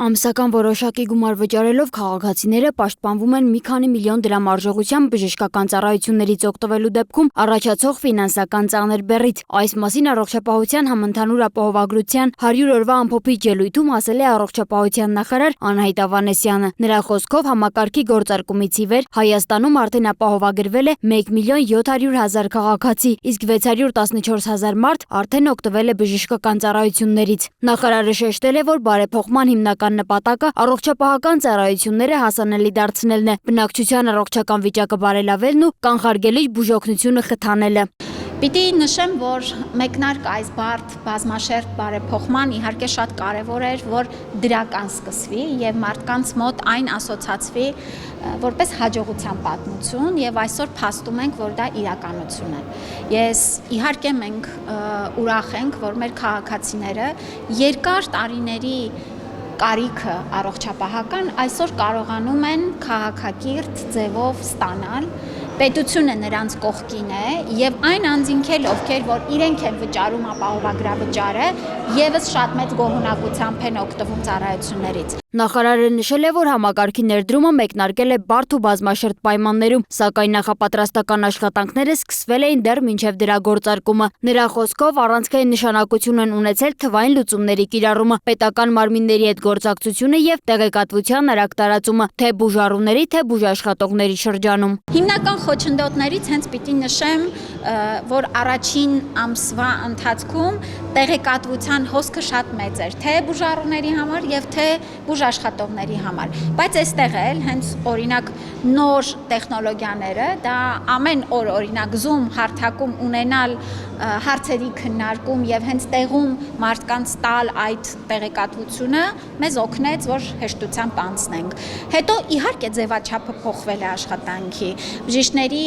Ամսական որոշակի գումար վճարելով քաղաքացիները պաշտպանվում են մի քանի միլիոն դրամ արժողությամբ բժշկական ծառայություններից օգտվելու դեպքում առաջացող ֆինանսական ծանր բեռից։ Այս մասին Առողջապահության համընդհանուր ապահովագրության 100 օրվա ամփոփիչ ելույթում ասել է Առողջապահության նախարար Անահիտ Ավանեսյանը։ Նրա խոսքով համակարգի գործարկումից ի վեր Հայաստանում արդեն ապահովագրվել է 1 միլիոն 700 հազար քաղաքացի, իսկ 614 հազար մարդ արդեն օգտվել է բժշկական ծառայություններից։ Նախարարը շեշտել է, որ բարեփոխման հիմնական նպատակը առողջապահական ծառայությունները հասանելի դարձնելն է, բնակչության առողջական վիճակը բարելավելն ու կանխարգելիչ բուժօգնությունը խթանելը։ Պիտի նշեմ, որ մեկնարկը այս բարդ բազմաշերտ բարեփոխման իհարկե շատ կարևոր էր, որ դրական սկսվի եւ մարդկանց մոտ այն ասոցացվի որպես հաջողության պատմություն եւ այսօր փաստում ենք, որ դա իրականություն է։ Ես իհարկե մենք ուրախ ենք, որ մեր քաղաքացիները երկար տարիների կարիքը առողջապահական այսօր կարողանում են քաղաքակիրթ ձևով ստանալ, պետությունը նրանց կողքին է եւ այն անձինք էլ, ովքեր որ իրենք են վճարում ապահովագրավճարը, եւս շատ մեծ գոհունակությամբ են օգտվում ծառայություններից։ Նախարարը նշել է, որ համակարգի ներդրումը մեկնարկել է բարդ ու բազմաշերտ պայմաններում, սակայն նախապատրաստական աշխատանքները սկսվել էին դեռ մինչև դրա գործարկումը։ Նրա խոսքով առանցքային նշանակություն են ունեցել թվային լուծումների կիրառումը, պետական մարմինների հետ գործակցությունը եւ տեղեկատվության արագ տարածումը, թե բուժառուների, թե բուժաշխատողների շրջանում։ Հիմնական խոչընդոտներից հենց պիտի նշեմ, որ առաջին ամսվա ընթացքում տեղեկատվության հոսքը շատ մեծ էր, թե բուժառուների համար եւ թե բուժաշխատողների համար, բայց այստեղ էլ հենց օրինակ նոր տեխնոլոգիաները, դա ամեն օր օրինակ Zoom հարթակում ունենալ հարցերի քննարկում եւ հենց տեղում մարդկանց տալ այդ տեղեկատվությունը մեզ օգնեց, որ հեշտությամբ անցնենք։ Հետո իհարկե ձևաչափը փոխվել է աշխատանքի, բժիշկների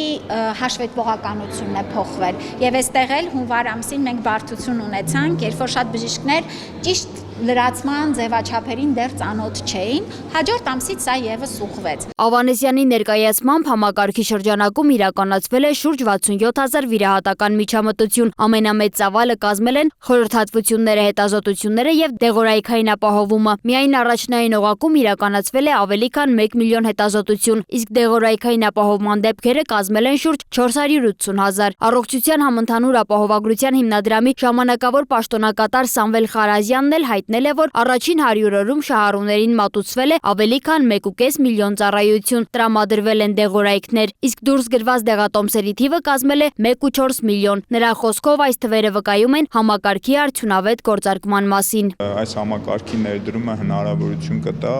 հաշվետվողականությունն է փոխվել եւ այստեղ էլ հունվար ամսին մենք բարդություն ունեցանք, երբ որ շատ բժիշկներ ճիշտ լրացման ձևաչափերին դեռ ծանոթ չէին, հաջորդ ամսից սա եւս ուղղվեց։ Ավանեսյանի ներկայացմամբ համակարգի շրջանակում իրականացվել է շուրջ 67000 վիրահատական միջամտություն, ամենամեծ ծավալը կազմել են խորհրդատվությունները, հետազոտությունները եւ դեղորայքային ապահովումը։ Միայն առաջնային օղակում իրականացվել է ավելի քան 1 միլիոն հետազոտություն, իսկ դեղորայքային ապահովման դեպքերը կազմել են շուրջ 480 հազար։ Առողջության համընդհանուր ապահովագրության հիմնադրամի ժամանակավոր պաշտոնակատար Սամվել Խարազյանն էլ հայտնել է, որ առաջին 100 օրում շահառուներին մատուցվել է ավելի քան 1.5 միլիոն ծառայություն, տրամադրվել են դեղորայքներ, իսկ դուրս գրված դեղատոմսերի թիվը կազմել է 1.4 միլիոն։ Նրա խոսքով այս թվերը վկայում են համակարգի արդյունավետ գործարկման մասին։ Այս համակարգի ներդրումը հնարավորություն կտա,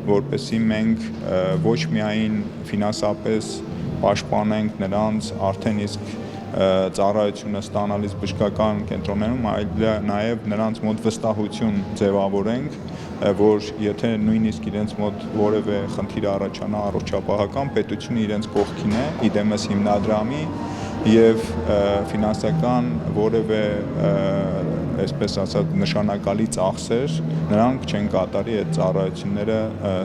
որպեսզի մենք ոչ միայն ֆինանսապես պաշտպանենք նրանց արդեն իսկ ծառայությունը ստանալիս բժշկական կենտրոններում, այլ նաև նրանց մոտ վստահություն ձևավորենք, որ եթե նույնիսկ իրենց մոտ որևէ խնդիր առաջանա առողջապահական, պետությունը իրենց կողքին է, իդեմս հիմնադրամի եւ ֆինանսական որևէ այսպես ասած նշանակալի ծախսեր նրանք չեն կատարի այդ ծառայությունները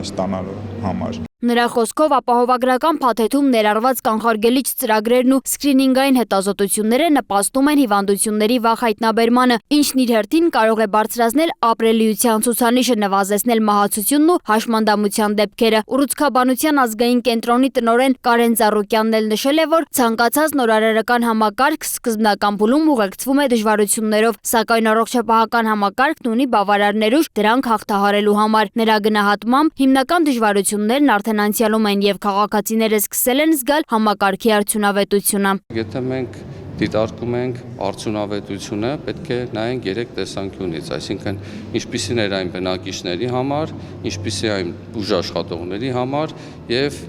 ստանալու համար։ Նրա խոսքով ապահովագրական փաթեթում ներառված կանխարգելիչ ծրագրերն ու սկրինինգային հետազոտությունները նպաստում են հիվանդությունների վաղ հայտնաբերմանը, ինչն իր հերթին կարող է բարձրացնել ապրելիության ցուցանիշը, նվազեցնել մահացությունն ու հաշմանդամության դեպքերը։ Ուռուցքաբանության ազգային կենտրոնի տնօրեն Կարեն Ծառուկյանն էլ նշել է, որ ցանկացած նորարարական համակարգ սկզբնական փուլում ուղեկցվում է դժվարություններով, սակայն առողջապահական համակարգն ունի բավարար ներուժ դրանք հաղթահարելու համար։ Նրա գնահատմամբ հիմնական դժվարություններն արդեն անցյալում են եւ քաղաքացիները սկսել են զգալ համակարգի արդյունավետությունը։ Եթե մենք դիտարկում ենք արդյունավետությունը, պետք է նայենք 3 տեսանկյունից, այսինքն ինչպիսին էր այն բնակիչների համար, ինչպիսի այն բուժաշխատողների համար եւ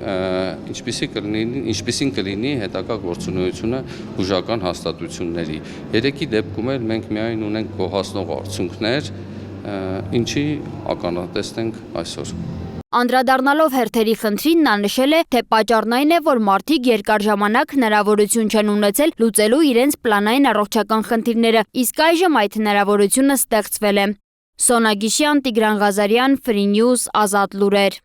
ինչպիսին կլինի հետագա գործունեությունը բուժական հաստատությունների։ Երեքի դեպքում էլ մենք միայն ունենք գոհացնող արդյունքներ, ինչի ականատեսն ենք այսօր։ Անդրադառնալով հերթերի խնդրին նա նշել է, թե պատճառն այն է, որ մարդիկ երկար ժամանակ հնարավորություն չեն ունեցել լուծելու իրենց պլանային առողջական խնդիրները, իսկ այժմ այդ հնարավորությունը ստեղծվել է։ Սոնա Գիշյան, Տիգրան Ղազարյան, Free News, Ազատ լուրեր։